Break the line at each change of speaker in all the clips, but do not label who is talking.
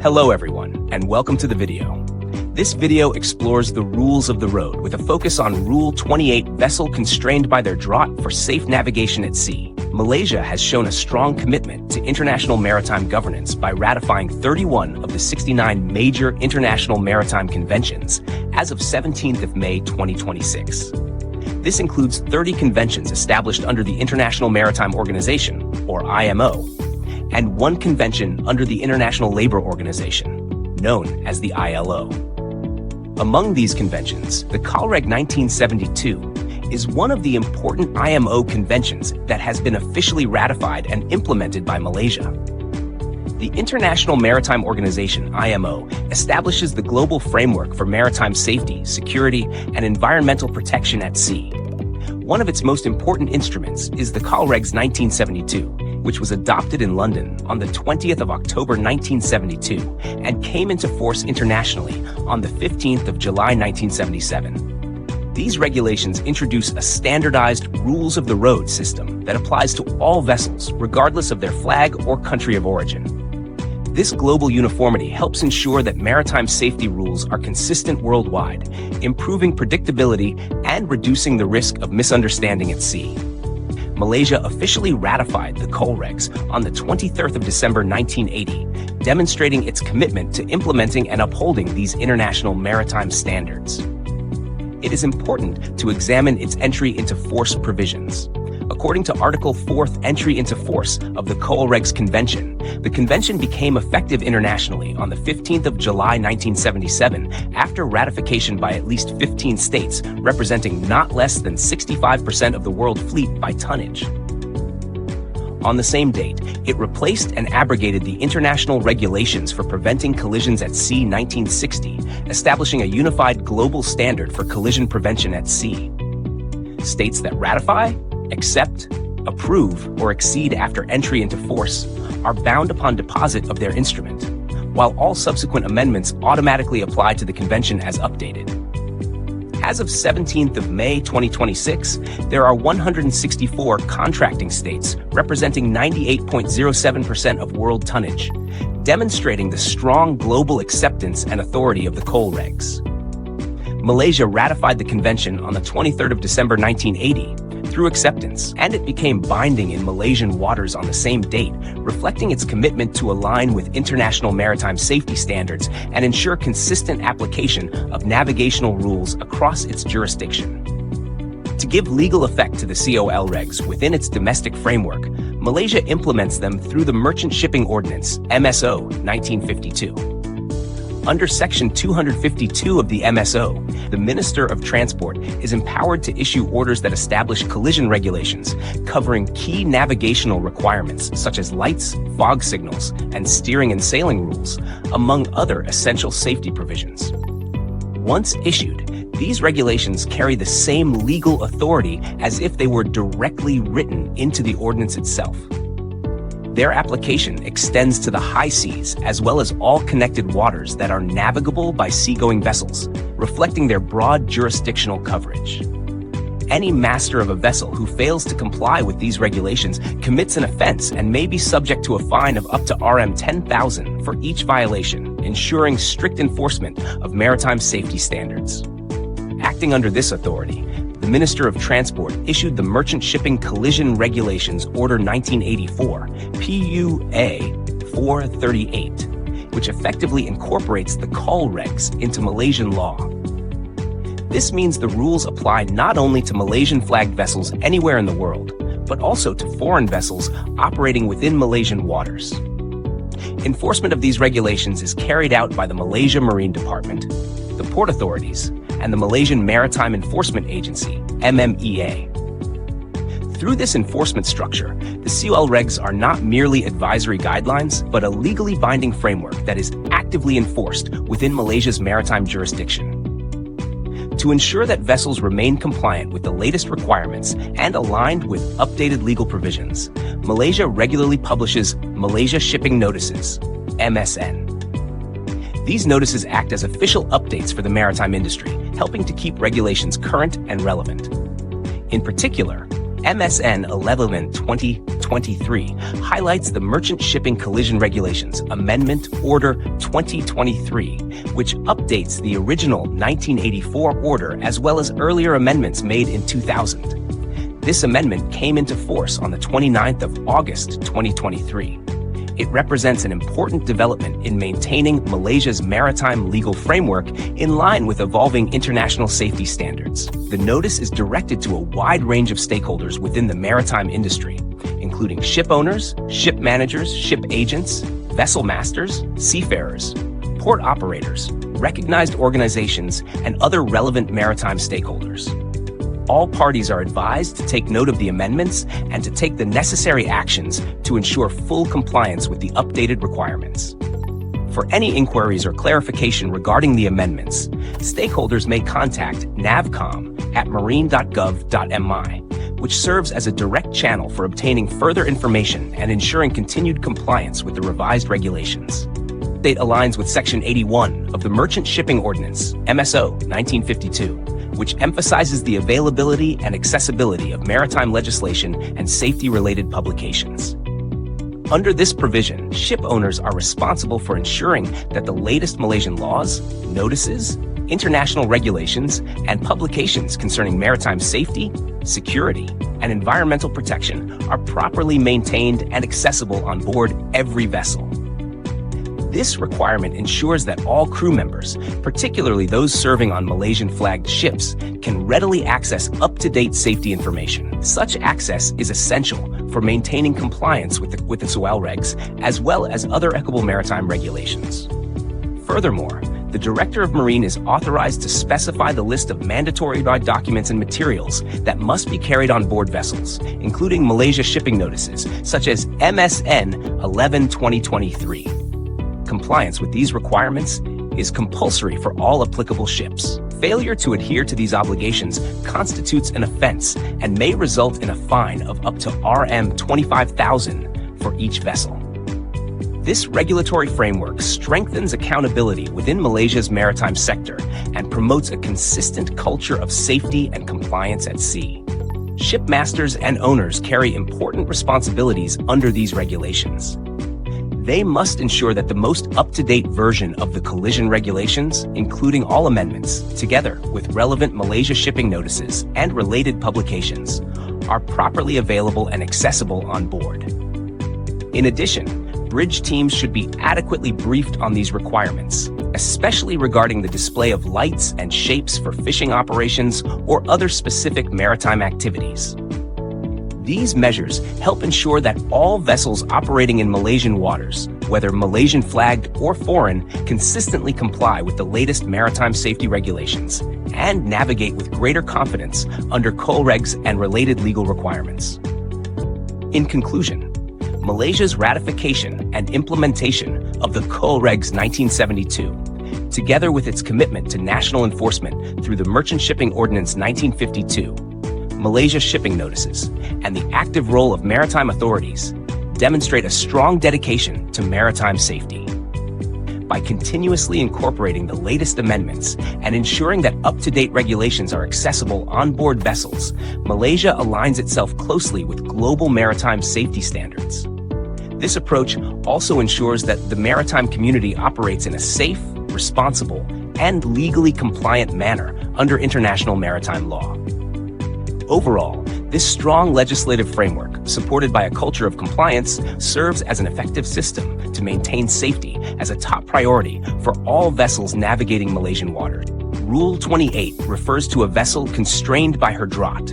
Hello everyone, and welcome to the video. This video explores the rules of the road with a focus on Rule 28, vessel constrained by their draught for safe navigation at sea. Malaysia has shown a strong commitment to international maritime governance by ratifying 31 of the 69 major international maritime conventions as of 17th of May 2026. This includes 30 conventions established under the International Maritime Organization, or IMO, and one convention under the International Labour Organization, known as the ILO. Among these conventions, the COLREG 1972 is one of the important IMO conventions that has been officially ratified and implemented by Malaysia. The International Maritime Organization, IMO, establishes the global framework for maritime safety, security, and environmental protection at sea. One of its most important instruments is the COLREG's 1972, which was adopted in London on the 20th of October 1972 and came into force internationally on the 15th of July 1977. These regulations introduce a standardized rules of the road system that applies to all vessels, regardless of their flag or country of origin. This global uniformity helps ensure that maritime safety rules are consistent worldwide, improving predictability and reducing the risk of misunderstanding at sea. Malaysia officially ratified the COLREGs on the 23rd of December 1980, demonstrating its commitment to implementing and upholding these international maritime standards. It is important to examine its entry into force provisions. According to Article 4th entry into force of the COLREGs Convention, the convention became effective internationally on the 15th of July 1977 after ratification by at least 15 states, representing not less than 65% of the world fleet by tonnage. On the same date, it replaced and abrogated the International Regulations for Preventing Collisions at Sea 1960, establishing a unified global standard for collision prevention at sea. States that ratify, accept, approve, or exceed after entry into force are bound upon deposit of their instrument, while all subsequent amendments automatically apply to the convention as updated. As of 17th of May 2026, there are 164 contracting states representing 98.07% of world tonnage, demonstrating the strong global acceptance and authority of the COLREGs. Malaysia ratified the convention on the 23rd of December 1980 through acceptance, and it became binding in Malaysian waters on the same date, reflecting its commitment to align with international maritime safety standards and ensure consistent application of navigational rules across its jurisdiction. To give legal effect to the COLREGs within its domestic framework, Malaysia implements them through the Merchant Shipping Ordinance, MSO 1952. Under Section 252 of the MSO, the Minister of Transport is empowered to issue orders that establish collision regulations covering key navigational requirements such as lights, fog signals, and steering and sailing rules, among other essential safety provisions. Once issued, these regulations carry the same legal authority as if they were directly written into the ordinance itself. Their application extends to the high seas as well as all connected waters that are navigable by seagoing vessels, reflecting their broad jurisdictional coverage. Any master of a vessel who fails to comply with these regulations commits an offense and may be subject to a fine of up to Rs 10,000 for each violation, ensuring strict enforcement of maritime safety standards. Acting under this authority, the Minister of Transport issued the Merchant Shipping Collision Regulations Order 1984, PUA 438, which effectively incorporates the COLREGs into Malaysian law. This means the rules apply not only to Malaysian-flagged vessels anywhere in the world, but also to foreign vessels operating within Malaysian waters. Enforcement of these regulations is carried out by the Malaysia Marine Department, the port authorities, and the Malaysian Maritime Enforcement Agency, MMEA. Through this enforcement structure, the COLREGs are not merely advisory guidelines, but a legally binding framework that is actively enforced within Malaysia's maritime jurisdiction. To ensure that vessels remain compliant with the latest requirements and aligned with updated legal provisions, Malaysia regularly publishes Malaysia Shipping Notices, MSN. These notices act as official updates for the maritime industry, helping to keep regulations current and relevant. In particular, MSN 11/2020 2023 highlights the Merchant Shipping Collision Regulations Amendment Order 2023, which updates the original 1984 order as well as earlier amendments made in 2000. This amendment came into force on the 29th of August 2023. It represents an important development in maintaining Malaysia's maritime legal framework in line with evolving international safety standards. The notice is directed to a wide range of stakeholders within the maritime industry, including ship owners, ship managers, ship agents, vessel masters, seafarers, port operators, recognized organizations, and other relevant maritime stakeholders. All parties are advised to take note of the amendments and to take the necessary actions to ensure full compliance with the updated requirements. For any inquiries or clarification regarding the amendments, stakeholders may contact navcom@marine.gov.my, which serves as a direct channel for obtaining further information and ensuring continued compliance with the revised regulations. It aligns with Section 81 of the Merchant Shipping Ordinance, MSO 1952, which emphasizes the availability and accessibility of maritime legislation and safety-related publications. Under this provision, ship owners are responsible for ensuring that the latest Malaysian laws, notices, international regulations, and publications concerning maritime safety, security, and environmental protection are properly maintained and accessible on board every vessel. This requirement ensures that all crew members, particularly those serving on Malaysian-flagged ships, can readily access up-to-date safety information. Such access is essential for maintaining compliance with the SOAL regs, as well as other applicable maritime regulations. Furthermore, the Director of Marine is authorized to specify the list of mandatory documents and materials that must be carried on board vessels, including Malaysia shipping notices, such as MSN 11/2023. Compliance with these requirements is compulsory for all applicable ships. Failure to adhere to these obligations constitutes an offense and may result in a fine of up to Rm 25,000 for each vessel. This regulatory framework strengthens accountability within Malaysia's maritime sector and promotes a consistent culture of safety and compliance at sea. Shipmasters and owners carry important responsibilities under these regulations. They must ensure that the most up-to-date version of the collision regulations, including all amendments, together with relevant Malaysia shipping notices and related publications, are properly available and accessible on board. In addition, bridge teams should be adequately briefed on these requirements, especially regarding the display of lights and shapes for fishing operations or other specific maritime activities. These measures help ensure that all vessels operating in Malaysian waters, whether Malaysian flagged or foreign, consistently comply with the latest maritime safety regulations and navigate with greater confidence under COLREGs and related legal requirements. In conclusion, Malaysia's ratification and implementation of the COLREGs 1972, together with its commitment to national enforcement through the Merchant Shipping Ordinance 1952, Malaysia shipping notices, and the active role of maritime authorities, demonstrate a strong dedication to maritime safety. By continuously incorporating the latest amendments and ensuring that up-to-date regulations are accessible on board vessels, Malaysia aligns itself closely with global maritime safety standards. This approach also ensures that the maritime community operates in a safe, responsible, and legally compliant manner under international maritime law. Overall, this strong legislative framework, supported by a culture of compliance, serves as an effective system to maintain safety as a top priority for all vessels navigating Malaysian waters. Rule 28 refers to a vessel constrained by her draught.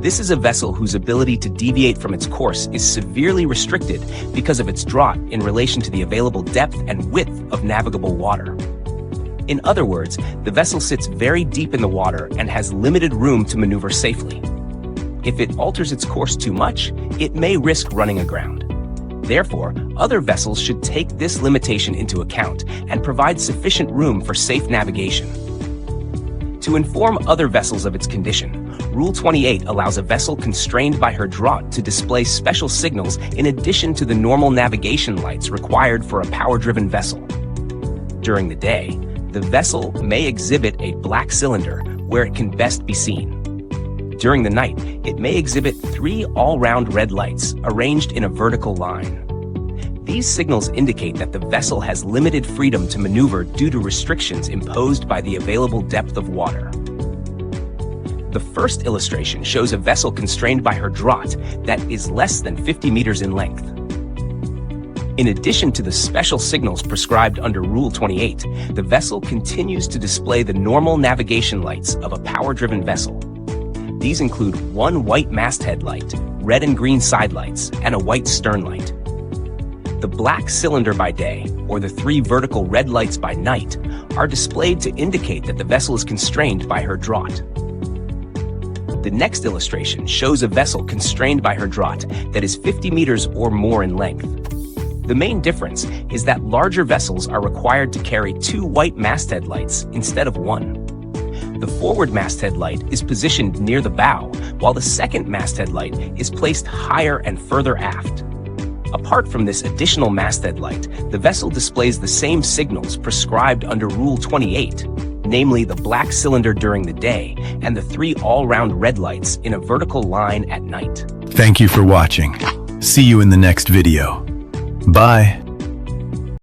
This is a vessel whose ability to deviate from its course is severely restricted because of its draught in relation to the available depth and width of navigable water. In other words, the vessel sits very deep in the water and has limited room to maneuver safely. If it alters its course too much, it may risk running aground. Therefore, other vessels should take this limitation into account and provide sufficient room for safe navigation. To inform other vessels of its condition, Rule 28 allows a vessel constrained by her draught to display special signals in addition to the normal navigation lights required for a power-driven vessel. During the day, the vessel may exhibit a black cylinder where it can best be seen. During the night, it may exhibit 3 all-round red lights arranged in a vertical line. These signals indicate that the vessel has limited freedom to maneuver due to restrictions imposed by the available depth of water. The first illustration shows a vessel constrained by her draught that is less than 50 meters in length. In addition to the special signals prescribed under Rule 28, the vessel continues to display the normal navigation lights of a power-driven vessel. These include 1 white masthead light, red and green side lights, and a white stern light. The black cylinder by day, or the 3 vertical red lights by night, are displayed to indicate that the vessel is constrained by her draught. The next illustration shows a vessel constrained by her draught that is 50 meters or more in length. The main difference is that larger vessels are required to carry 2 white masthead lights instead of 1. The forward masthead light is positioned near the bow, while the second masthead light is placed higher and further aft. Apart from this additional masthead light, the vessel displays the same signals prescribed under Rule 28, namely the black cylinder during the day and the 3 all-round red lights in a vertical line at night.
Thank you for watching. See you in the next video. Bye.